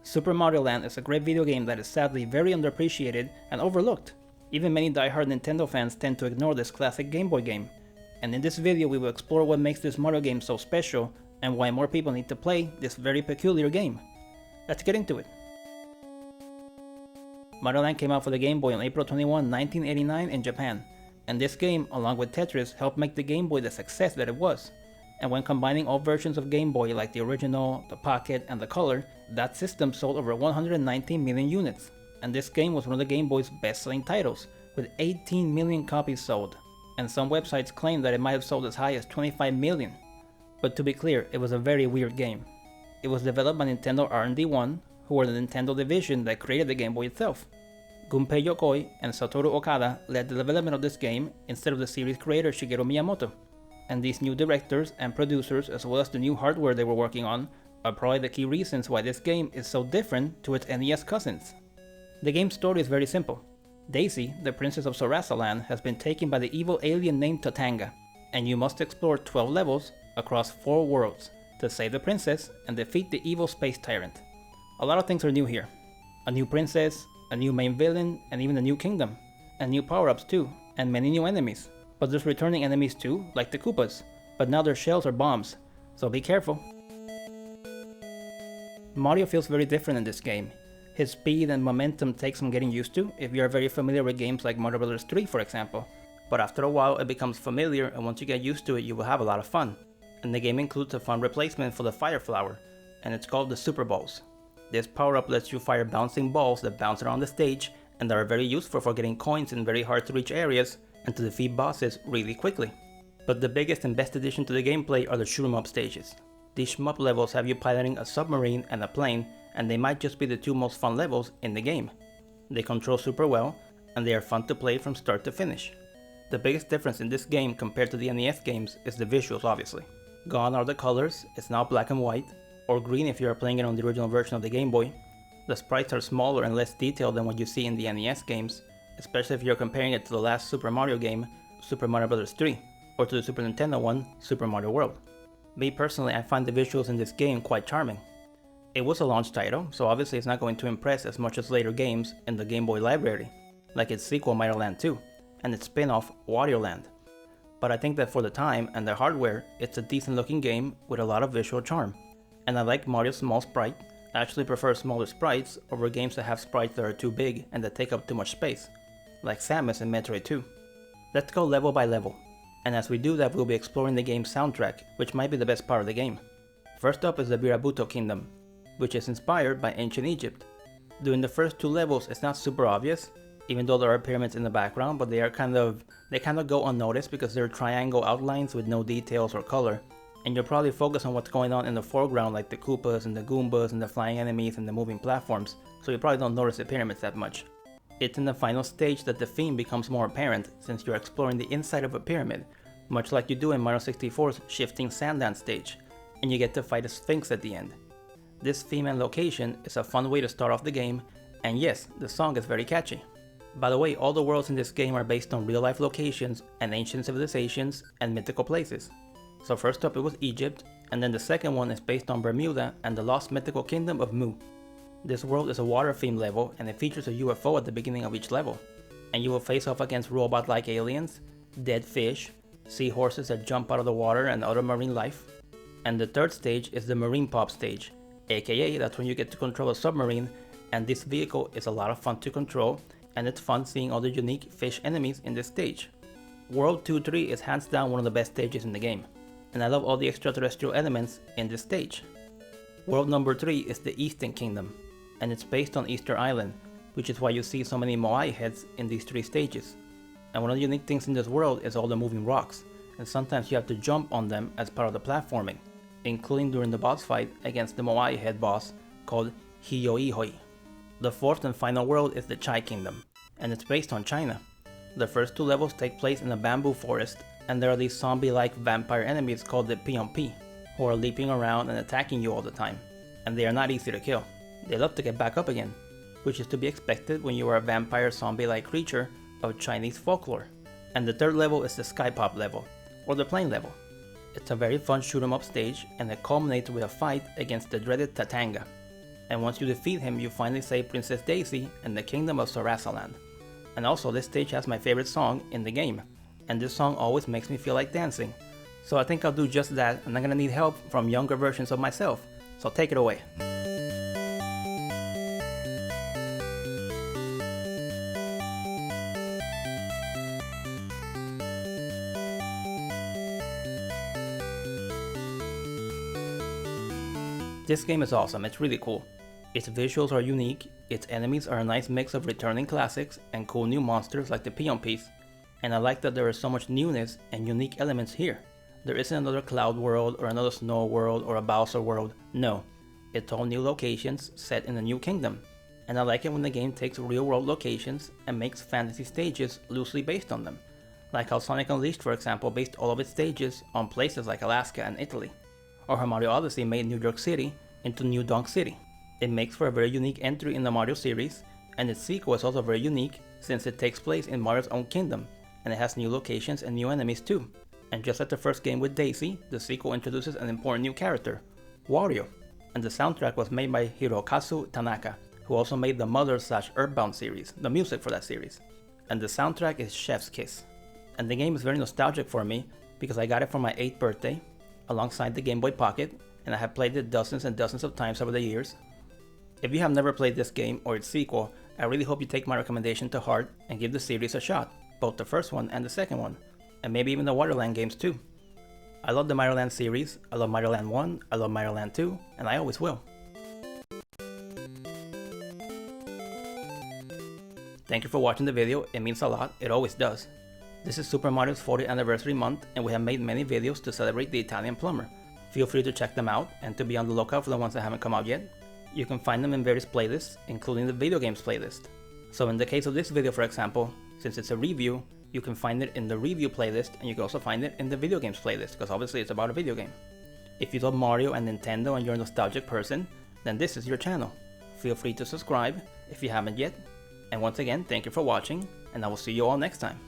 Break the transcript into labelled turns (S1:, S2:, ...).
S1: Super Mario Land is a great video game that is sadly very underappreciated and overlooked. Even many die-hard Nintendo fans tend to ignore this classic Game Boy game. And in this video we will explore what makes this Mario game so special and why more people need to play this very peculiar game. Let's get into it. Mario Land came out for the Game Boy on April 21, 1989 in Japan, and this game, along with Tetris, helped make the Game Boy the success that it was. And when combining all versions of Game Boy like the original, the Pocket, and the Color, that system sold over 119 million units, and this game was one of the Game Boy's best-selling titles, with 18 million copies sold, and some websites claim that it might have sold as high as 25 million. But to be clear, it was a very weird game. It was developed by Nintendo R&D 1, who were the Nintendo division that created the Game Boy itself. Gunpei Yokoi and Satoru Okada led the development of this game instead of the series creator Shigeru Miyamoto. And these new directors and producers, as well as the new hardware they were working on, are probably the key reasons why this game is so different to its NES cousins. The game's story is very simple. Daisy, the princess of Sarasaland, has been taken by the evil alien named Tatanga, and you must explore 12 levels across 4 worlds to save the princess and defeat the evil space tyrant. A lot of things are new here. A new princess, a new main villain, and even a new kingdom. And new power-ups too, and many new enemies. But there's returning enemies too, like the Koopas, but now their shells are bombs, so be careful. Mario feels very different in this game. His speed and momentum takes some getting used to if you are very familiar with games like Mario Bros. 3 for example. But after a while it becomes familiar, and once you get used to it you will have a lot of fun. And the game includes a fun replacement for the Fire Flower, and it's called the Super Balls. This power-up lets you fire bouncing balls that bounce around the stage and that are very useful for getting coins in very hard to reach areas and to defeat bosses really quickly. But the biggest and best addition to the gameplay are the shoot 'em up stages. These shmup levels have you piloting a submarine and a plane, and they might just be the two most fun levels in the game. They control super well, and they are fun to play from start to finish. The biggest difference in this game compared to the NES games is the visuals obviously. Gone are the colors, it's now black and white, or green if you are playing it on the original version of the Game Boy. The sprites are smaller and less detailed than what you see in the NES games, especially if you're comparing it to the last Super Mario game, Super Mario Bros. 3, or to the Super Nintendo one, Super Mario World. Me personally, I find the visuals in this game quite charming. It was a launch title, so obviously it's not going to impress as much as later games in the Game Boy library, like its sequel Mario Land 2, and its spin-off Wario Land. But I think that for the time and the hardware, it's a decent looking game with a lot of visual charm. And I like Mario's small sprite. I actually prefer smaller sprites over games that have sprites that are too big and that take up too much space, like Samus in Metroid 2. Let's go level by level, and as we do that we'll be exploring the game's soundtrack, which might be the best part of the game. First up is the Birabuto Kingdom, which is inspired by ancient Egypt. During the first 2 levels it's not super obvious, even though there are pyramids in the background, but they kind of go unnoticed because they're triangle outlines with no details or color. And you'll probably focus on what's going on in the foreground like the Koopas and the Goombas and the flying enemies and the moving platforms, so you probably don't notice the pyramids that much. It's in the final stage that the theme becomes more apparent since you're exploring the inside of a pyramid, much like you do in Mario 64's Shifting Sand Dance stage, and you get to fight a Sphinx at the end. This theme and location is a fun way to start off the game, and yes, the song is very catchy. By the way, all the worlds in this game are based on real life locations and ancient civilizations and mythical places. So first up it was Egypt, and then the second one is based on Bermuda and the lost mythical kingdom of Mu. This world is a water themed level and it features a UFO at the beginning of each level. And you will face off against robot-like aliens, dead fish, seahorses that jump out of the water and other marine life. And the third stage is the Marine Pop stage, aka that's when you get to control a submarine, and this vehicle is a lot of fun to control, and it's fun seeing all the unique fish enemies in this stage. World 2-3 is hands down one of the best stages in the game, and I love all the extraterrestrial elements in this stage. World number 3 is the Eastern Kingdom, and it's based on Easter Island, which is why you see so many Moai heads in these 3 stages. And one of the unique things in this world is all the moving rocks, and sometimes you have to jump on them as part of the platforming, including during the boss fight against the Moai head boss called Hiyoihoi. The 4th and final world is the Chai Kingdom, and it's based on China. The first 2 levels take place in a bamboo forest, and there are these zombie-like vampire enemies called the Pion-Pi, who are leaping around and attacking you all the time, and they are not easy to kill. They love to get back up again, which is to be expected when you are a vampire zombie-like creature of Chinese folklore. And the 3rd level is the Sky Pop level, or the plane level. It's a very fun shoot 'em up stage, and it culminates with a fight against the dreaded Tatanga. and once you defeat him you finally save Princess Daisy and the kingdom of Sarasaland. And also this stage has my favorite song in the game, and this song always makes me feel like dancing. So I think I'll do just that, and I'm gonna need help from younger versions of myself, so take it away. This game is awesome, it's really cool. Its visuals are unique, its enemies are a nice mix of returning classics and cool new monsters like the Peon Piece, and I like that there is so much newness and unique elements here. There isn't another Cloud world or another Snow world or a Bowser world, no. It's all new locations set in a new kingdom, and I like it when the game takes real world locations and makes fantasy stages loosely based on them, like how Sonic Unleashed for example based all of its stages on places like Alaska and Italy. Or how Mario Odyssey made New York City into New Donk City. It makes for a very unique entry in the Mario series, and its sequel is also very unique since it takes place in Mario's own kingdom, and it has new locations and new enemies too. And just like the first game with Daisy, the sequel introduces an important new character, Wario. And the soundtrack was made by Hirokazu Tanaka, who also made the Mother/Earthbound series, the music for that series. And the soundtrack is chef's kiss. And the game is very nostalgic for me because I got it for my 8th birthday, alongside the Game Boy Pocket, and I have played it dozens and dozens of times over the years. If you have never played this game or its sequel, I really hope you take my recommendation to heart and give the series a shot, both the first one and the second one, and maybe even the Wario Land games too. I love the Mario Land series, I love Mario Land 1, I love Mario Land 2, and I always will. Thank you for watching the video, it means a lot, it always does. This is Super Mario's 40th anniversary month, and we have made many videos to celebrate the Italian plumber. Feel free to check them out and to be on the lookout for the ones that haven't come out yet. You can find them in various playlists, including the Videogames playlist. So in the case of this video for example, since it's a review, you can find it in the review playlist, and you can also find it in the Videogames playlist, because obviously it's about a video game. If you love Mario and Nintendo and you're a nostalgic person, then this is your channel. Feel free to subscribe if you haven't yet. And once again, thank you for watching, and I will see you all next time.